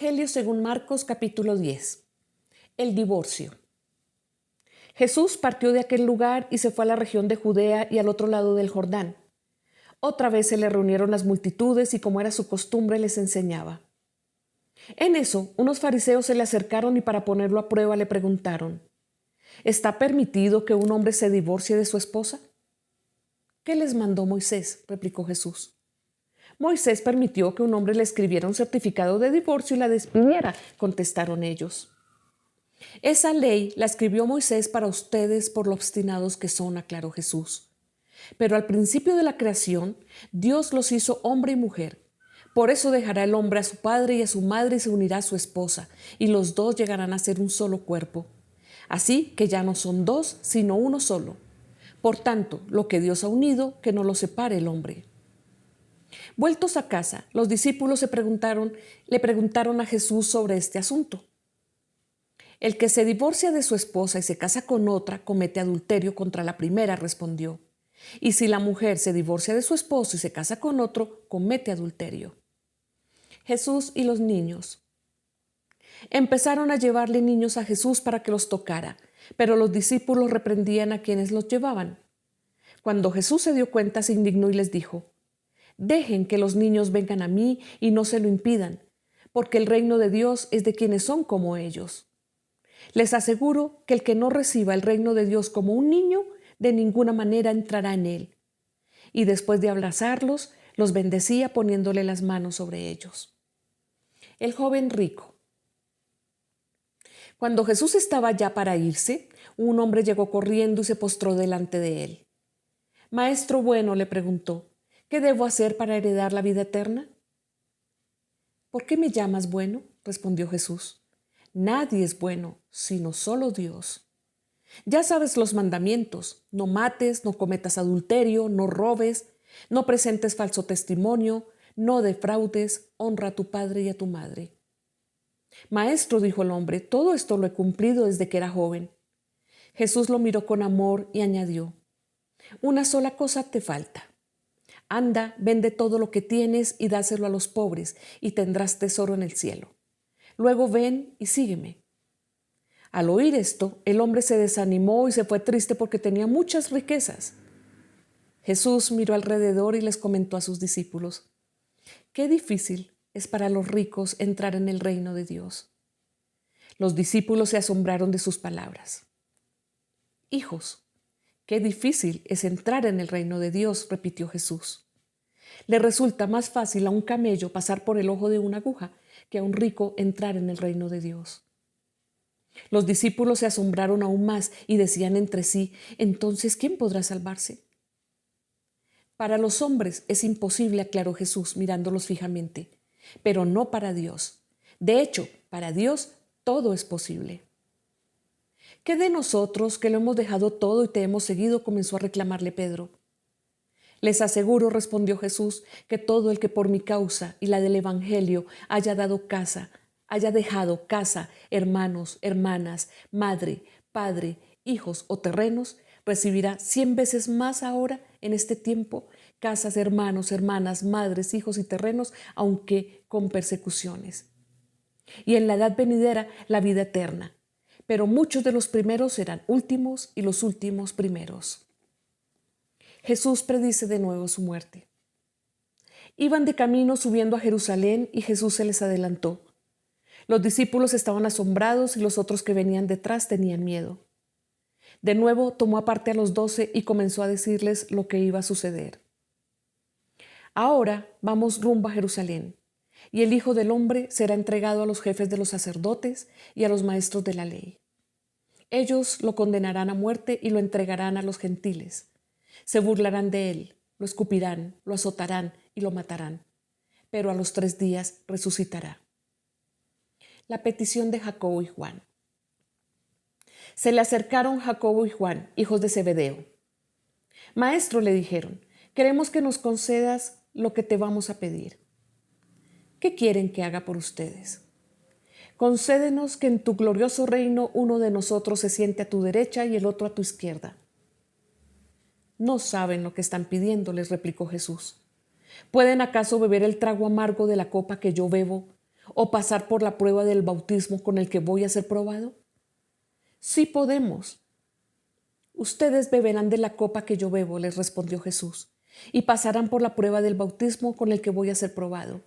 Evangelio según Marcos capítulo 10. El divorcio. Jesús partió de aquel lugar y se fue a la región de Judea y al otro lado del Jordán. Otra vez se le reunieron las multitudes y, como era su costumbre, les enseñaba. En eso, unos fariseos se le acercaron y, para ponerlo a prueba, le preguntaron: ¿Está permitido que un hombre se divorcie de su esposa? ¿Qué les mandó Moisés?, replicó Jesús. Moisés permitió que un hombre le escribiera un certificado de divorcio y la despidiera, contestaron ellos. Esa ley la escribió Moisés para ustedes por lo obstinados que son, aclaró Jesús. Pero al principio de la creación, Dios los hizo hombre y mujer. Por eso dejará el hombre a su padre y a su madre y se unirá a su esposa, y los dos llegarán a ser un solo cuerpo. Así que ya no son dos, sino uno solo. Por tanto, lo que Dios ha unido, que no lo separe el hombre. Vueltos a casa, los discípulos le preguntaron a Jesús sobre este asunto. El que se divorcia de su esposa y se casa con otra comete adulterio contra la primera, respondió. Y si la mujer se divorcia de su esposo y se casa con otro, comete adulterio. Jesús y los niños. Empezaron a llevarle niños a Jesús para que los tocara, pero los discípulos reprendían a quienes los llevaban. Cuando Jesús se dio cuenta, se indignó y les dijo: Dejen que los niños vengan a mí y no se lo impidan, porque el reino de Dios es de quienes son como ellos. Les aseguro que el que no reciba el reino de Dios como un niño, de ninguna manera entrará en él. Y después de abrazarlos, los bendecía poniéndole las manos sobre ellos. El joven rico. Cuando Jesús estaba ya para irse, un hombre llegó corriendo y se postró delante de él. Maestro bueno, le preguntó, ¿qué debo hacer para heredar la vida eterna? ¿Por qué me llamas bueno?, respondió Jesús. Nadie es bueno, sino solo Dios. Ya sabes los mandamientos: no mates, no cometas adulterio, no robes, no presentes falso testimonio, no defraudes, honra a tu padre y a tu madre. Maestro, dijo el hombre, todo esto lo he cumplido desde que era joven. Jesús lo miró con amor y añadió: una sola cosa te falta. Anda, vende todo lo que tienes y dáselo a los pobres, y tendrás tesoro en el cielo. Luego ven y sígueme. Al oír esto, el hombre se desanimó y se fue triste porque tenía muchas riquezas. Jesús miró alrededor y les comentó a sus discípulos: qué difícil es para los ricos entrar en el reino de Dios. Los discípulos se asombraron de sus palabras. Hijos, qué difícil es entrar en el reino de Dios, repitió Jesús. Le resulta más fácil a un camello pasar por el ojo de una aguja que a un rico entrar en el reino de Dios. Los discípulos se asombraron aún más y decían entre sí: entonces, ¿quién podrá salvarse? Para los hombres es imposible, aclaró Jesús mirándolos fijamente, pero no para Dios. De hecho, para Dios todo es posible. ¿Qué de nosotros, que lo hemos dejado todo y te hemos seguido?, comenzó a reclamarle Pedro. Les aseguro, respondió Jesús, que todo el que por mi causa y la del Evangelio haya dejado casa, hermanos, hermanas, madre, padre, hijos o terrenos, recibirá 100 veces más ahora, en este tiempo, casas, hermanos, hermanas, madres, hijos y terrenos, aunque con persecuciones. Y en la edad venidera, la vida eterna. Pero muchos de los primeros serán últimos y los últimos primeros. Jesús predice de nuevo su muerte. Iban de camino subiendo a Jerusalén y Jesús se les adelantó. Los discípulos estaban asombrados y los otros que venían detrás tenían miedo. De nuevo tomó aparte a los 12 y comenzó a decirles lo que iba a suceder. Ahora vamos rumbo a Jerusalén, y el Hijo del Hombre será entregado a los jefes de los sacerdotes y a los maestros de la ley. Ellos lo condenarán a muerte y lo entregarán a los gentiles. Se burlarán de él, lo escupirán, lo azotarán y lo matarán, pero a los 3 días resucitará. La petición de Jacobo y Juan. Se le acercaron Jacobo y Juan, hijos de Zebedeo. Maestro, le dijeron, queremos que nos concedas lo que te vamos a pedir. ¿Qué quieren que haga por ustedes? Concédenos que en tu glorioso reino uno de nosotros se siente a tu derecha y el otro a tu izquierda. No saben lo que están pidiendo, les replicó Jesús. ¿Pueden acaso beber el trago amargo de la copa que yo bebo ¿O pasar por la prueba del bautismo con el que voy a ser probado? Sí podemos. Ustedes beberán de la copa que yo bebo, les respondió Jesús, y pasarán por la prueba del bautismo con el que voy a ser probado.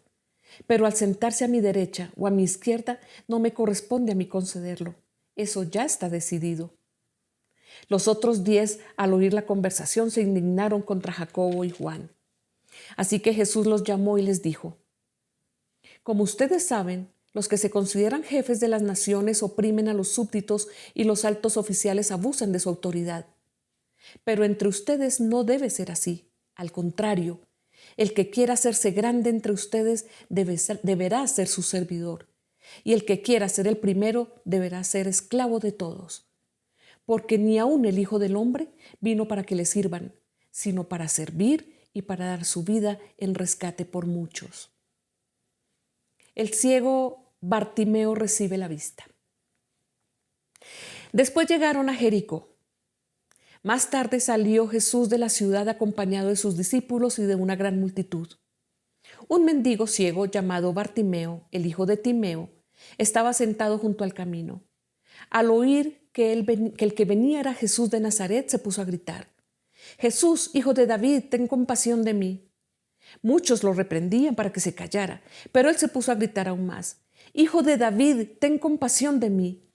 Pero al sentarse a mi derecha o a mi izquierda, no me corresponde a mí concederlo. Eso ya está decidido. Los otros 10, al oír la conversación, se indignaron contra Jacobo y Juan. Así que Jesús los llamó y les dijo: Como ustedes saben, los que se consideran jefes de las naciones oprimen a los súbditos y los altos oficiales abusan de su autoridad. Pero entre ustedes no debe ser así. Al contrario, el que quiera hacerse grande entre ustedes deberá ser su servidor, y el que quiera ser el primero deberá ser esclavo de todos. Porque ni aun el Hijo del Hombre vino para que le sirvan, sino para servir y para dar su vida en rescate por muchos. El ciego Bartimeo recibe la vista. Después llegaron a Jericó. Más tarde salió Jesús de la ciudad acompañado de sus discípulos y de una gran multitud. Un mendigo ciego llamado Bartimeo, el hijo de Timeo, estaba sentado junto al camino. Al oír que el que venía era Jesús de Nazaret, se puso a gritar: «Jesús, hijo de David, ten compasión de mí». Muchos lo reprendían para que se callara, pero él se puso a gritar aún más: «Hijo de David, ten compasión de mí».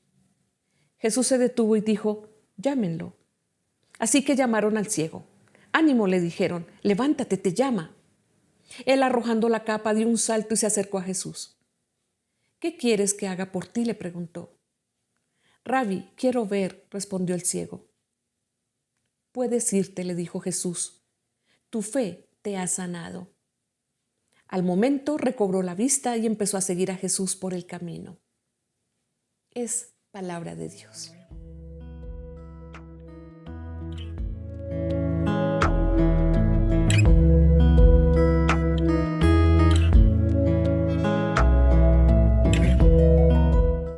Jesús se detuvo y dijo: «Llámenlo». Así que llamaron al ciego. «Ánimo», le dijeron, «levántate, te llama». Él, arrojando la capa, dio un salto y se acercó a Jesús. «¿Qué quieres que haga por ti?», le preguntó. «Rabí, quiero ver», respondió el ciego. «Puedes irte», le dijo Jesús. «Tu fe te ha sanado». Al momento recobró la vista y empezó a seguir a Jesús por el camino. Es palabra de Dios.